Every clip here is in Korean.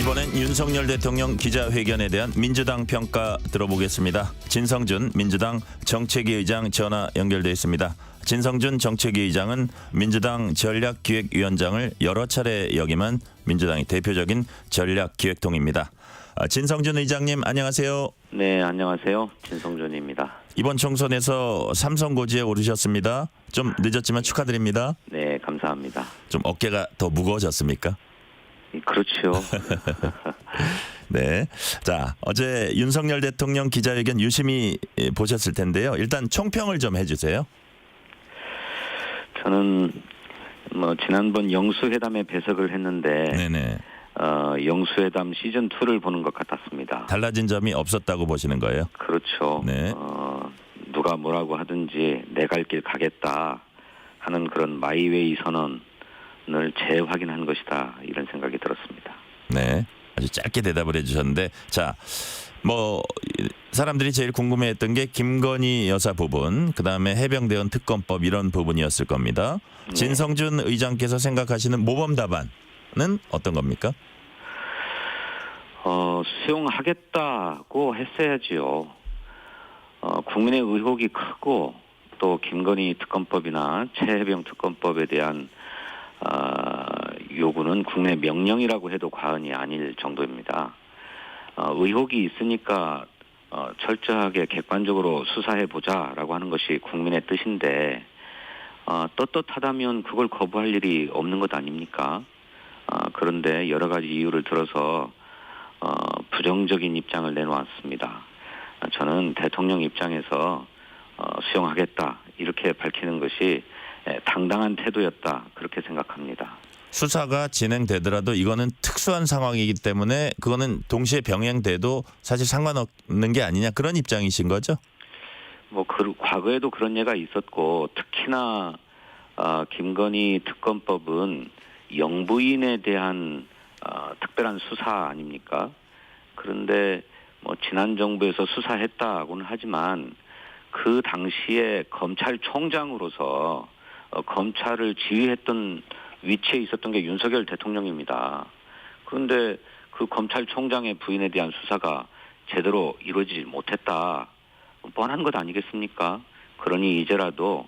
이번엔 윤석열 대통령 기자회견에 대한 민주당 평가 들어보겠습니다. 진성준 민주당 정책위 의장 전화 연결돼 있습니다. 진성준 정책위 의장은 민주당 전략기획위원장을 여러 차례 역임한 민주당의 대표적인 전략기획통입니다. 진성준 의장님 안녕하세요. 네, 안녕하세요. 진성준입니다. 이번 총선에서 삼선 고지에 오르셨습니다. 좀 늦었지만 축하드립니다. 네, 감사합니다. 좀 어깨가 더 무거워졌습니까? 그렇죠. 네. 자, 어제 윤석열 대통령 기자회견 유심히 보셨을 텐데요. 일단 총평을 좀 해주세요. 저는 지난번 영수회담에 배석을 했는데 네네. 영수회담 시즌 2를 보는 것 같았습니다. 달라진 점이 없었다고 보시는 거예요? 그렇죠. 네. 누가 뭐라고 하든지 내 갈 길 가겠다 하는 그런 마이웨이 선언을 재확인한 것이다 이런 생각이 들었습니다. 네. 아주 짧게 대답을 해주셨는데, 자, 사람들이 제일 궁금해했던 게 김건희 여사 부분, 그 다음에 해병대원 특검법 이런 부분이었을 겁니다. 네. 진성준 의장께서 생각하시는 모범 답안은 어떤 겁니까? 수용하겠다고 했어야지요. 국민의 의혹이 크고 또 김건희 특검법이나 최해병 특검법에 대한 요구는 국내 명령이라고 해도 과언이 아닐 정도입니다. 의혹이 있으니까 철저하게 객관적으로 수사해보자라고 하는 것이 국민의 뜻인데 떳떳하다면 그걸 거부할 일이 없는 것 아닙니까? 그런데 여러 가지 이유를 들어서 부정적인 입장을 내놓았습니다. 저는 대통령 입장에서 수용하겠다 이렇게 밝히는 것이 당당한 태도였다 그렇게 생각합니다. 수사가 진행되더라도 이거는 특수한 상황이기 때문에 그거는 동시에 병행돼도 사실 상관없는 게 아니냐 그런 입장이신 거죠? 과거에도 그런 예가 있었고 특히나 김건희 특검법은 영부인에 대한 특별한 수사 아닙니까? 그런데 지난 정부에서 수사했다고는 하지만 그 당시에 검찰총장으로서 검찰을 지휘했던 위치에 있었던 게 윤석열 대통령입니다. 그런데 그 검찰총장의 부인에 대한 수사가 제대로 이루어지지 못했다. 뻔한 것 아니겠습니까? 그러니 이제라도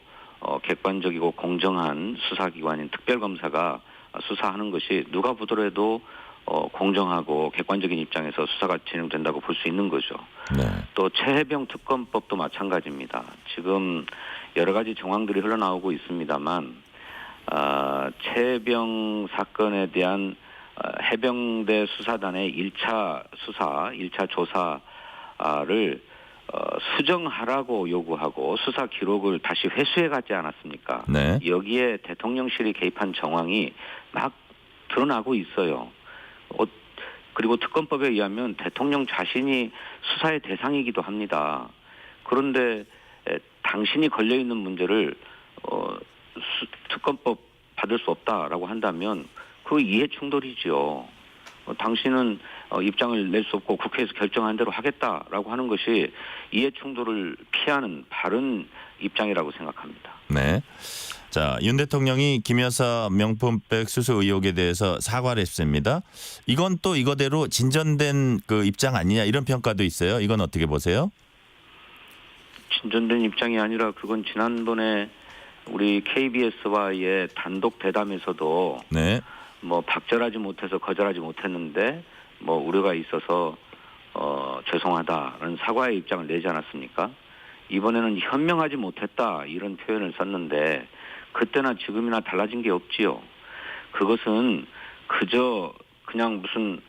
객관적이고 공정한 수사기관인 특별검사가 수사하는 것이 누가 보더라도 공정하고 객관적인 입장에서 수사가 진행된다고 볼 수 있는 거죠. 네. 또 최해병 특검법도 마찬가지입니다. 지금 여러 가지 정황들이 흘러나오고 있습니다만 최해병 사건에 대한 해병대 수사단의 1차 수사, 1차 조사를 수정하라고 요구하고 수사 기록을 다시 회수해 가지 않았습니까? 네. 여기에 대통령실이 개입한 정황이 막 드러나고 있어요. 그리고 특검법에 의하면 대통령 자신이 수사의 대상이기도 합니다. 그런데 당신이 걸려있는 문제를 특검법 받을 수 없다라고 한다면 그 이해 충돌이지요. 당신은 입장을 낼 수 없고 국회에서 결정한 대로 하겠다라고 하는 것이 이해 충돌을 피하는 바른 입장이라고 생각합니다. 네. 자, 윤 대통령이 김 여사 명품백 수수 의혹에 대해서 사과를 했습니다. 이건 또 이거대로 진전된 그 입장 아니냐 이런 평가도 있어요. 이건 어떻게 보세요? 진전된 입장이 아니라 그건 지난번에 우리 KBS와의 단독 대담에서도 네. 박절하지 못해서 거절하지 못했는데 우려가 있어서 죄송하다라는 사과의 입장을 내지 않았습니까? 이번에는 현명하지 못했다 이런 표현을 썼는데 그때나 지금이나 달라진 게 없지요. 그것은 그냥 무슨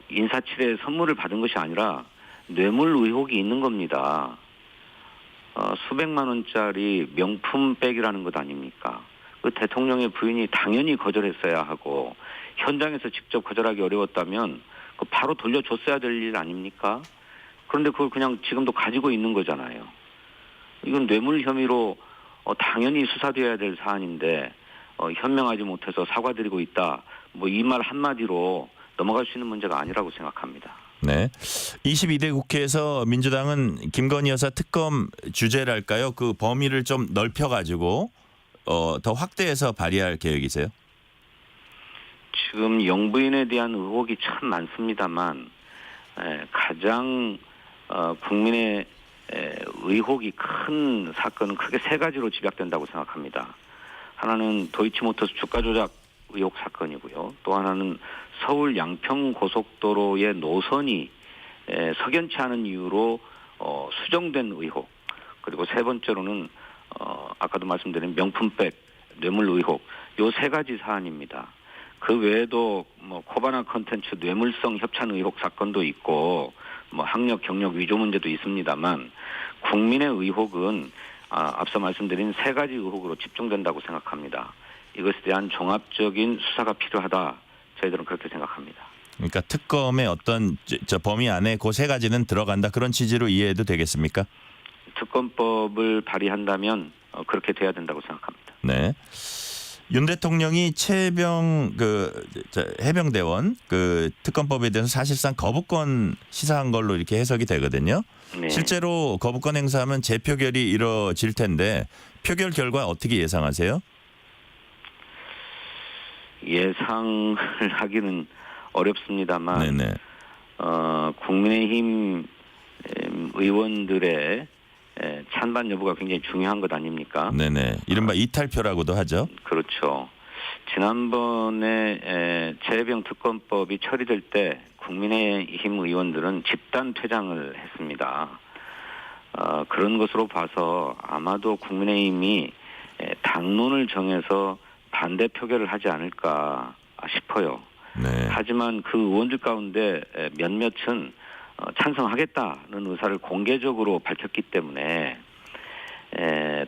인사치레 선물을 받은 것이 아니라 뇌물 의혹이 있는 겁니다. 수백만 원짜리 명품백이라는 것 아닙니까? 그 대통령의 부인이 당연히 거절했어야 하고 현장에서 직접 거절하기 어려웠다면 바로 돌려줬어야 될 일 아닙니까? 그런데 그걸 그냥 지금도 가지고 있는 거잖아요. 이건 뇌물 혐의로 당연히 수사돼야 될 사안인데 현명하지 못해서 사과드리고 있다. 이 말 한마디로 넘어갈 수 있는 문제가 아니라고 생각합니다. 네. 22대 국회에서 민주당은 김건희 여사 특검 주제랄까요? 그 범위를 좀 넓혀가지고 더 확대해서 발의할 계획이세요? 지금 영부인에 대한 의혹이 참 많습니다만 가장 국민의 의혹이 큰 사건은 크게 세 가지로 집약된다고 생각합니다. 하나는 도이치모터스 주가 조작 의혹 사건이고요. 또 하나는 서울 양평 고속도로의 노선이 석연치 않은 이유로 수정된 의혹. 그리고 세 번째로는 아까도 말씀드린 명품백 뇌물 의혹. 요 세 가지 사안입니다. 그 외에도 뭐 코바나 컨텐츠 뇌물성 협찬 의혹 사건도 있고 뭐 학력 경력 위조 문제도 있습니다만 국민의 의혹은 앞서 말씀드린 세 가지 의혹으로 집중된다고 생각합니다. 이것에 대한 종합적인 수사가 필요하다. 저희들은 그렇게 생각합니다. 그러니까 특검의 어떤 저 범위 안에 그 세 가지는 들어간다 그런 취지로 이해해도 되겠습니까? 특검법을 발의한다면 그렇게 돼야 된다고 생각합니다. 네. 윤 대통령이 최병 해병대원 특검법에 대해서 사실상 거부권 시사한 걸로 이렇게 해석이 되거든요. 네. 실제로 거부권 행사하면 재표결이 이뤄질 텐데 표결 결과 어떻게 예상하세요? 예상을 하기는 어렵습니다만 네네. 국민의힘 의원들의 찬반 여부가 굉장히 중요한 것 아닙니까? 네네. 이른바 이탈표라고도 하죠. 그렇죠. 지난번에 최혜병 특검법이 처리될 때 국민의힘 의원들은 집단 퇴장을 했습니다. 그런 것으로 봐서 아마도 국민의힘이 당론을 정해서 반대 표결을 하지 않을까 싶어요. 네. 하지만 그 의원들 가운데 몇몇은 찬성하겠다는 의사를 공개적으로 밝혔기 때문에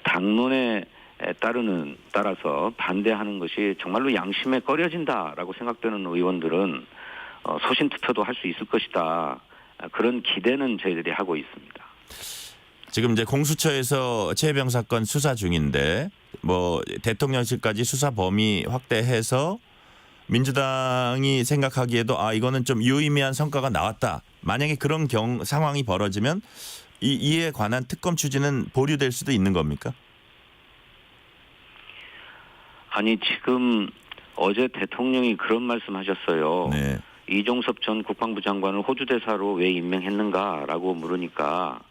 당론에 따라서 반대하는 것이 정말로 양심에 꺼려진다라고 생각되는 의원들은 소신 투표도 할 수 있을 것이다. 그런 기대는 저희들이 하고 있습니다. 지금 이제 공수처에서 최혜병 사건 수사 중인데 뭐 대통령실까지 수사 범위 확대해서 민주당이 생각하기에도 이거는 좀 유의미한 성과가 나왔다. 만약에 그런 상황이 벌어지면 이에 관한 특검 추진은 보류될 수도 있는 겁니까? 아니 지금 어제 대통령이 그런 말씀하셨어요. 네. 이종섭 전 국방부 장관을 호주 대사로 왜 임명했는가라고 물으니까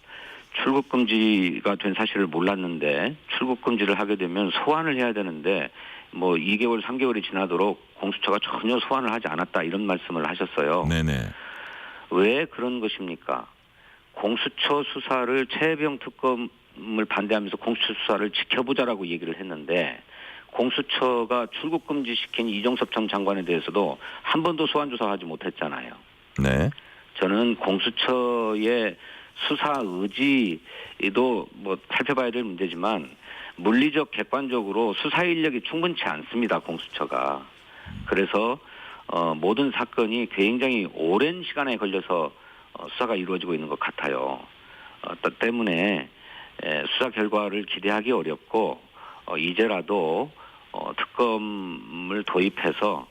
출국 금지가 된 사실을 몰랐는데 출국 금지를 하게 되면 소환을 해야 되는데 뭐 2개월, 3개월이 지나도록 공수처가 전혀 소환을 하지 않았다 이런 말씀을 하셨어요. 네네. 왜 그런 것입니까? 공수처 수사를 최혜병 특검을 반대하면서 공수처 수사를 지켜보자라고 얘기를 했는데 공수처가 출국 금지시킨 이종섭 전 장관에 대해서도 한 번도 소환 조사하지 못했잖아요. 네. 저는 공수처의 수사 의지도 뭐 살펴봐야 될 문제지만 물리적 객관적으로 수사 인력이 충분치 않습니다. 공수처가. 그래서 모든 사건이 굉장히 오랜 시간에 걸려서 수사가 이루어지고 있는 것 같아요. 때문에 수사 결과를 기대하기 어렵고 이제라도 특검을 도입해서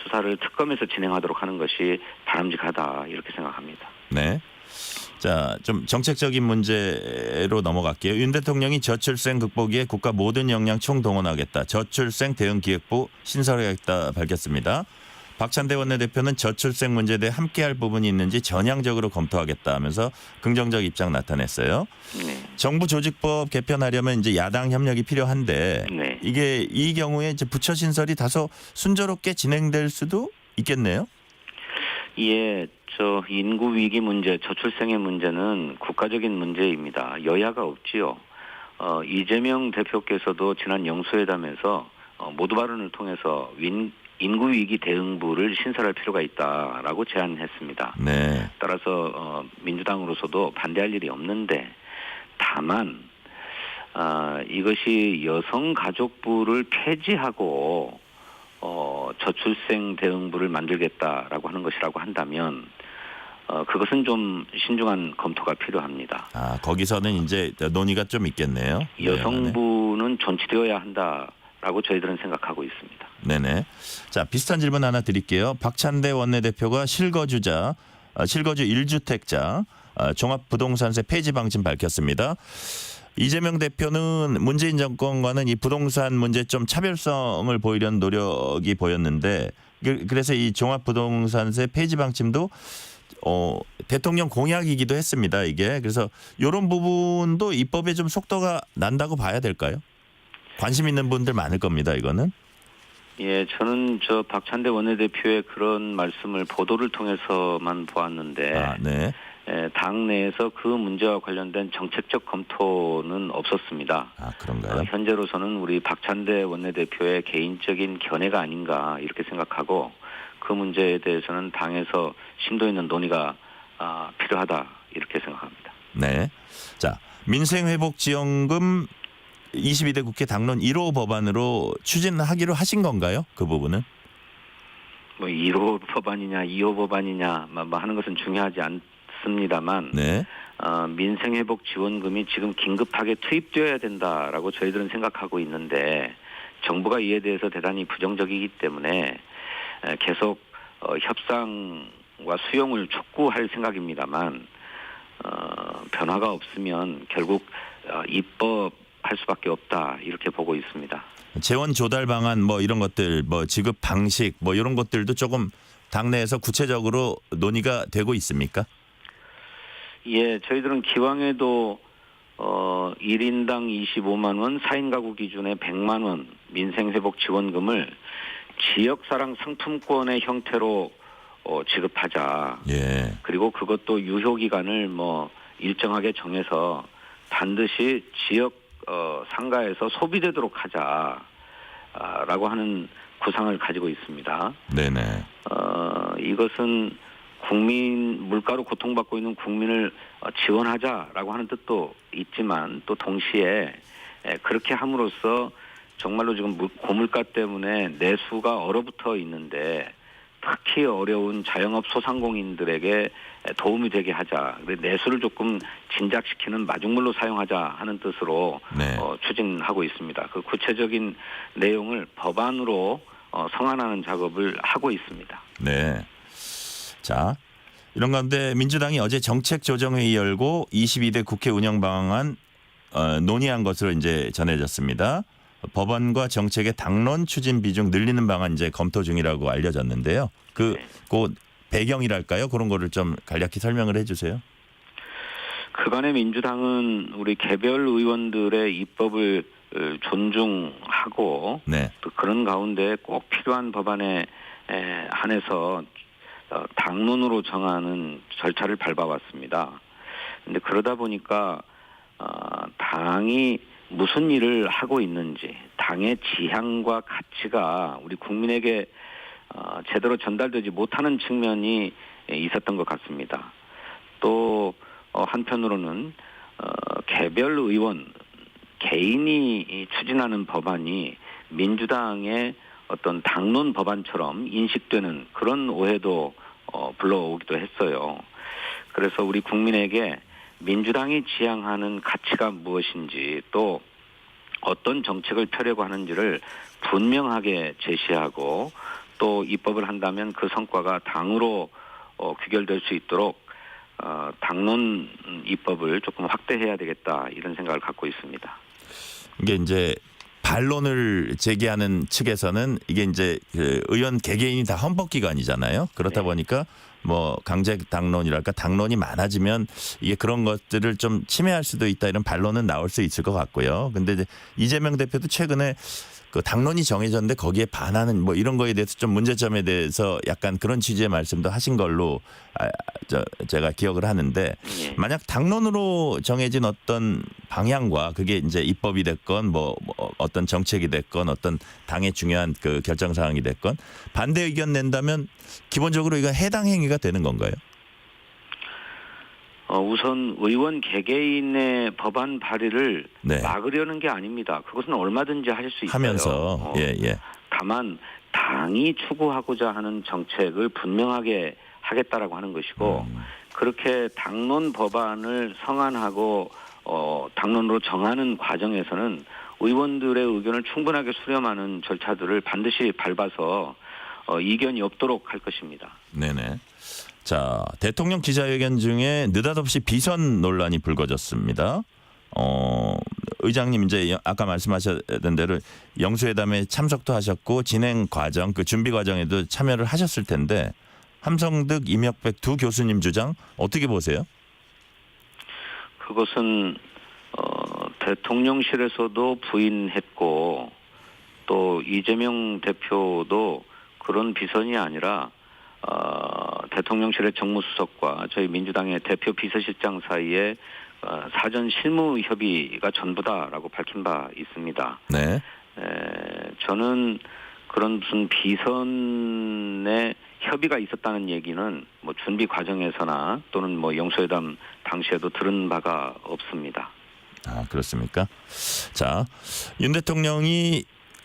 수사를 특검에서 진행하도록 하는 것이 바람직하다 이렇게 생각합니다. 네. 자, 좀 정책적인 문제로 넘어갈게요. 윤 대통령이 저출생 극복위에 국가 모든 역량 총동원하겠다. 저출생 대응기획부 신설하겠다 밝혔습니다. 박찬대 원내대표는 저출생 문제에 대해 함께할 부분이 있는지 전향적으로 검토하겠다 하면서 긍정적 입장 나타냈어요. 네. 정부 조직법 개편하려면 이제 야당 협력이 필요한데 네. 이게 이 경우에 이제 부처 신설이 다소 순조롭게 진행될 수도 있겠네요. 예, 인구 위기 문제, 저출생의 문제는 국가적인 문제입니다. 여야가 없지요. 이재명 대표께서도 지난 영수회담에서 모두 발언을 통해서 인구 위기 대응부를 신설할 필요가 있다라고 제안했습니다. 네. 따라서 민주당으로서도 반대할 일이 없는데 다만 이것이 여성가족부를 폐지하고 저출생 대응부를 만들겠다라고 하는 것이라고 한다면 그것은 좀 신중한 검토가 필요합니다. 거기서는 이제 논의가 좀 있겠네요. 여성부는 존치되어야 한다라고 저희들은 생각하고 있습니다. 네네. 자, 비슷한 질문 하나 드릴게요. 박찬대 원내대표가 실거주 1주택자 종합부동산세 폐지 방침 밝혔습니다. 이재명 대표는 문재인 정권과는 이 부동산 문제 좀 차별성을 보이려는 노력이 보였는데 그래서 이 종합부동산세 폐지 방침도 대통령 공약이기도 했습니다. 이게 그래서 이런 부분도 입법에 좀 속도가 난다고 봐야 될까요? 관심 있는 분들 많을 겁니다. 이거는. 예, 저는 박찬대 원내대표의 그런 말씀을 보도를 통해서만 보았는데 네. 당 내에서 그 문제와 관련된 정책적 검토는 없었습니다. 그런가요? 현재로서는 우리 박찬대 원내대표의 개인적인 견해가 아닌가 이렇게 생각하고 그 문제에 대해서는 당에서 심도 있는 논의가 필요하다 이렇게 생각합니다. 네. 자, 민생회복지원금 22대 국회 당론 1호 법안으로 추진하기로 하신 건가요? 그 부분은? 뭐 1호 법안이냐 2호 법안이냐 뭐 하는 것은 중요하지 않습니다만 네. 민생회복지원금이 지금 긴급하게 투입되어야 된다라고 저희들은 생각하고 있는데 정부가 이에 대해서 대단히 부정적이기 때문에 계속 협상과 수용을 촉구할 생각입니다만 변화가 없으면 결국 입법할 수밖에 없다 이렇게 보고 있습니다. 재원 조달 방안 뭐 이런 것들 뭐 지급 방식 뭐 이런 것들도 조금 당내에서 구체적으로 논의가 되고 있습니까? 예, 저희들은 기왕에도 1인당 25만 원, 4인 가구 기준에 100만 원 민생회복 지원금을 지역사랑 상품권의 형태로 지급하자. 예. 그리고 그것도 유효 기간을 뭐 일정하게 정해서 반드시 지역 상가에서 소비되도록 하자라고 하는 구상을 가지고 있습니다. 네네. 이것은 물가로 고통받고 있는 국민을 지원하자라고 하는 뜻도 있지만 또 동시에 그렇게 함으로써 정말로 지금 고물가 때문에 내수가 얼어붙어 있는데 특히 어려운 자영업 소상공인들에게 도움이 되게 하자. 내수를 조금 진작시키는 마중물로 사용하자 하는 뜻으로 네. 추진하고 있습니다. 그 구체적인 내용을 법안으로 성안하는 작업을 하고 있습니다. 네. 자, 이런 가운데 민주당이 어제 정책조정회의 열고 22대 국회 운영 방안 논의한 것으로 이제 전해졌습니다. 법안과 정책의 당론 추진 비중 늘리는 방안 이제 검토 중이라고 알려졌는데요. 그 배경이랄까요? 그런 거를 좀 간략히 설명을 해주세요. 그간의 민주당은 우리 개별 의원들의 입법을 존중하고 네. 또 그런 가운데 꼭 필요한 법안에 한해서 당론으로 정하는 절차를 밟아왔습니다. 그런데 그러다 보니까 당이 무슨 일을 하고 있는지 당의 지향과 가치가 우리 국민에게 제대로 전달되지 못하는 측면이 있었던 것 같습니다. 또 한편으로는 개별 의원 개인이 추진하는 법안이 민주당의 어떤 당론 법안처럼 인식되는 그런 오해도 불러오기도 했어요. 그래서 우리 국민에게 민주당이 지향하는 가치가 무엇인지 또 어떤 정책을 펴려고 하는지를 분명하게 제시하고 또 입법을 한다면 그 성과가 당으로 귀결될 수 있도록 당론 입법을 조금 확대해야 되겠다 이런 생각을 갖고 있습니다. 이게 이제 반론을 제기하는 측에서는 이게 이제 그 의원 개개인이 다 헌법기관이잖아요. 그렇다 보니까 뭐 강제 당론이랄까 당론이 많아지면 이게 그런 것들을 좀 침해할 수도 있다 이런 반론은 나올 수 있을 것 같고요. 근데 이제 이재명 대표도 최근에 그 당론이 정해졌는데 거기에 반하는 뭐 이런 거에 대해서 좀 문제점에 대해서 약간 그런 취지의 말씀도 하신 걸로 제가 기억을 하는데 만약 당론으로 정해진 어떤 방향과 그게 이제 입법이 됐건 뭐 어떤 정책이 됐건 어떤 당의 중요한 그 결정 사항이 됐건 반대 의견 낸다면 기본적으로 이거 해당 행위가 되는 건가요? 우선 의원 개개인의 법안 발의를 막으려는 게 아닙니다. 그것은 얼마든지 하실 수 있어요. 하면서 다만 당이 추구하고자 하는 정책을 분명하게 하겠다라고 하는 것이고 그렇게 당론 법안을 성안하고 당론으로 정하는 과정에서는 의원들의 의견을 충분하게 수렴하는 절차들을 반드시 밟아서 이견이 없도록 할 것입니다. 네네. 자, 대통령 기자회견 중에 느닷없이 비선 논란이 불거졌습니다. 의장님 이제 아까 말씀하셨던 대로 영수회담에 참석도 하셨고 진행 과정, 그 준비 과정에도 참여를 하셨을 텐데 함성득, 임혁백 두 교수님 주장 어떻게 보세요? 그것은 대통령실에서도 부인했고 또 이재명 대표도 그런 비선이 아니라 대통령실의 정무수석과 저희 민주당의 대표 비서실장 사이에 사전 실무 협의가 전부다라고 밝힌 바 있습니다. 네. 저는 그런 무슨 비선의 협의가 있었다는 얘기는 뭐 준비 과정에서나 또는 뭐 영수회담 당시에도 들은 바가 없습니다. 아, 그렇습니까? 자, 윤 대통령이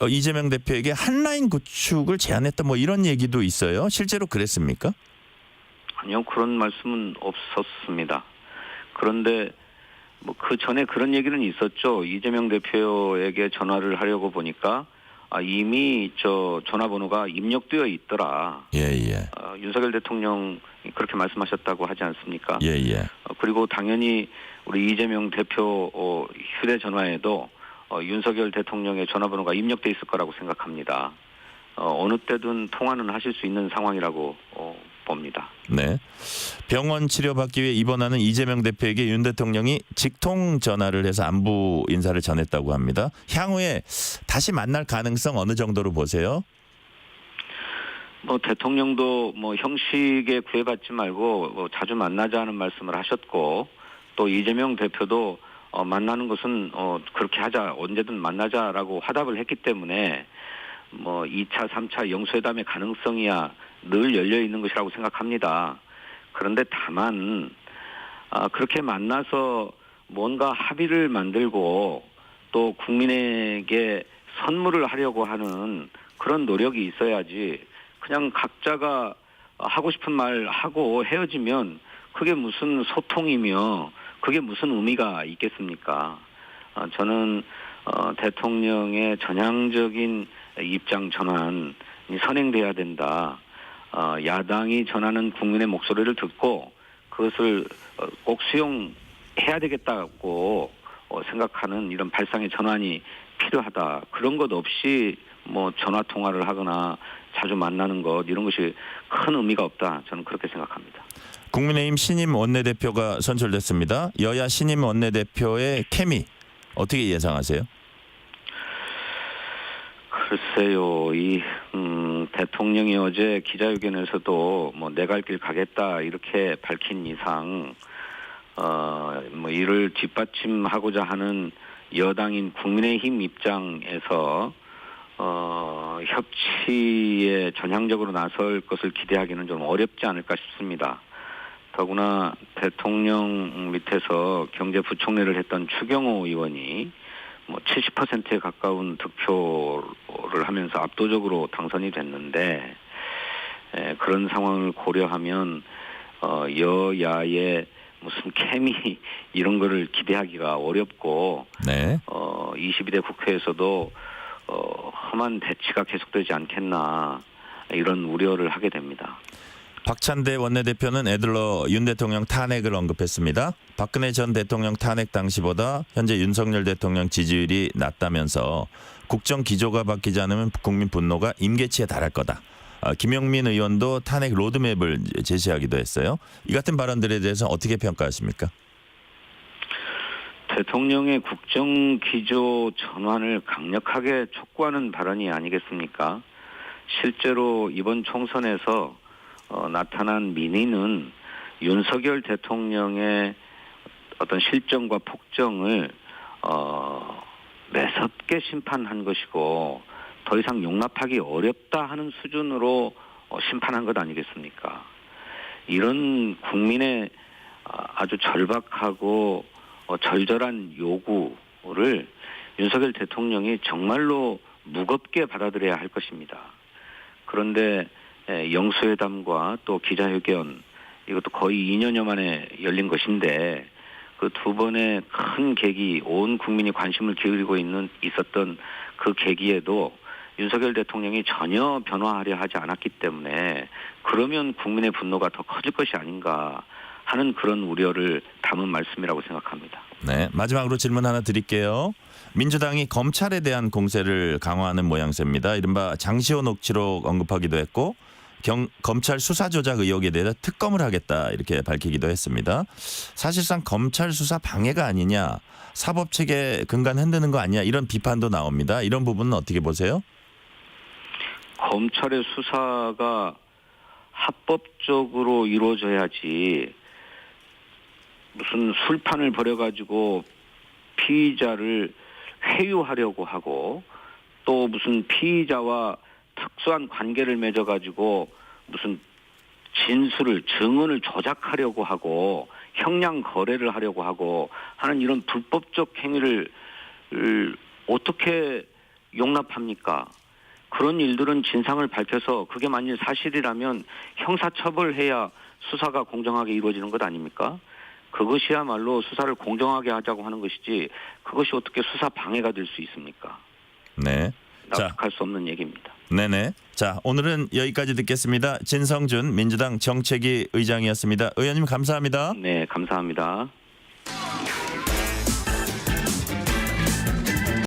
이재명 대표에게 한라인 구축을 제안했다 뭐 이런 얘기도 있어요. 실제로 그랬습니까? 아니요, 그런 말씀은 없었습니다. 그런데 뭐 그 전에 그런 얘기는 있었죠. 이재명 대표에게 전화를 하려고 보니까 이미 저 전화번호가 입력되어 있더라. 예. 윤석열 대통령이 그렇게 말씀하셨다고 하지 않습니까? 예. 그리고 당연히 우리 이재명 대표 휴대전화에도 윤석열 대통령의 전화번호가 입력돼 있을 거라고 생각합니다. 어느 때든 통화는 하실 수 있는 상황이라고 봅니다. 네. 병원 치료받기 위해 입원하는 이재명 대표에게 윤 대통령이 직통 전화를 해서 안부 인사를 전했다고 합니다. 향후에 다시 만날 가능성 어느 정도로 보세요? 뭐 대통령도 뭐 형식에 구애받지 말고 자주 만나자는 말씀을 하셨고 또 이재명 대표도 만나는 것은 그렇게 하자, 언제든 만나자라고 화답을 했기 때문에 뭐 2차, 3차 영수회담의 가능성이야 늘 열려 있는 것이라고 생각합니다. 그런데 다만 그렇게 만나서 뭔가 합의를 만들고 또 국민에게 선물을 하려고 하는 그런 노력이 있어야지 그냥 각자가 하고 싶은 말 하고 헤어지면 그게 무슨 소통이며 그게 무슨 의미가 있겠습니까? 저는 대통령의 전향적인 입장 전환이 선행돼야 된다. 야당이 전하는 국민의 목소리를 듣고 그것을 꼭 수용해야 되겠다고 생각하는 이런 발상의 전환이 필요하다. 그런 것 없이 뭐 전화 통화를 하거나 자주 만나는 것 이런 것이 큰 의미가 없다. 저는 그렇게 생각합니다. 국민의힘 신임 원내대표가 선출됐습니다. 여야 신임 원내대표의 케미 어떻게 예상하세요? 글쎄요, 대통령이 어제 기자회견에서도 뭐 내 갈 길 가겠다 이렇게 밝힌 이상 뭐 이를 뒷받침하고자 하는 여당인 국민의힘 입장에서 협치에 전향적으로 나설 것을 기대하기는 좀 어렵지 않을까 싶습니다. 더구나 대통령 밑에서 경제부총리를 했던 추경호 의원이 뭐 70%에 가까운 득표를 하면서 압도적으로 당선이 됐는데 그런 상황을 고려하면 여야의 무슨 케미 이런 거를 기대하기가 어렵고 네. 22대 국회에서도 험한 대치가 계속되지 않겠나 이런 우려를 하게 됩니다. 박찬대 원내대표는 애들러 윤 대통령 탄핵을 언급했습니다. 박근혜 전 대통령 탄핵 당시보다 현재 윤석열 대통령 지지율이 낮다면서 국정 기조가 바뀌지 않으면 국민 분노가 임계치에 달할 거다. 김용민 의원도 탄핵 로드맵을 제시하기도 했어요. 이 같은 발언들에 대해서 어떻게 평가하십니까? 대통령의 국정 기조 전환을 강력하게 촉구하는 발언이 아니겠습니까? 실제로 이번 총선에서 나타난 민의는 윤석열 대통령의 어떤 실정과 폭정을 매섭게 심판한 것이고 더 이상 용납하기 어렵다 하는 수준으로 심판한 것 아니겠습니까? 이런 국민의 아주 절박하고 절절한 요구를 윤석열 대통령이 정말로 무겁게 받아들여야 할 것입니다. 그런데 영수회담과 또 기자회견 이것도 거의 2년여 만에 열린 것인데 그 두 번의 큰 계기, 온 국민이 관심을 기울이고 있었던 그 계기에도 윤석열 대통령이 전혀 변화하려 하지 않았기 때문에 그러면 국민의 분노가 더 커질 것이 아닌가 하는 그런 우려를 담은 말씀이라고 생각합니다. 네, 마지막으로 질문 하나 드릴게요. 민주당이 검찰에 대한 공세를 강화하는 모양새입니다. 이른바 장시호 녹취록 언급하기도 했고 검찰 수사 조작 의혹에 대해서 특검을 하겠다 이렇게 밝히기도 했습니다. 사실상 검찰 수사 방해가 아니냐, 사법체계 근간 흔드는 거 아니냐 이런 비판도 나옵니다. 이런 부분은 어떻게 보세요? 검찰의 수사가 합법적으로 이루어져야지 무슨 술판을 벌여가지고 피의자를 회유하려고 하고 또 무슨 피의자와 특수한 관계를 맺어가지고 무슨 진술을 증언을 조작하려고 하고 형량 거래를 하려고 하고 하는 이런 불법적 행위를 어떻게 용납합니까? 그런 일들은 진상을 밝혀서 그게 만일 사실이라면 형사처벌해야 수사가 공정하게 이루어지는 것 아닙니까? 그것이야말로 수사를 공정하게 하자고 하는 것이지 그것이 어떻게 수사 방해가 될 수 있습니까? 네. 납득할 수 없는 얘기입니다. 네네. 자, 오늘은 여기까지 듣겠습니다. 진성준 민주당 정책위 의장이었습니다. 의원님 감사합니다. 네, 감사합니다.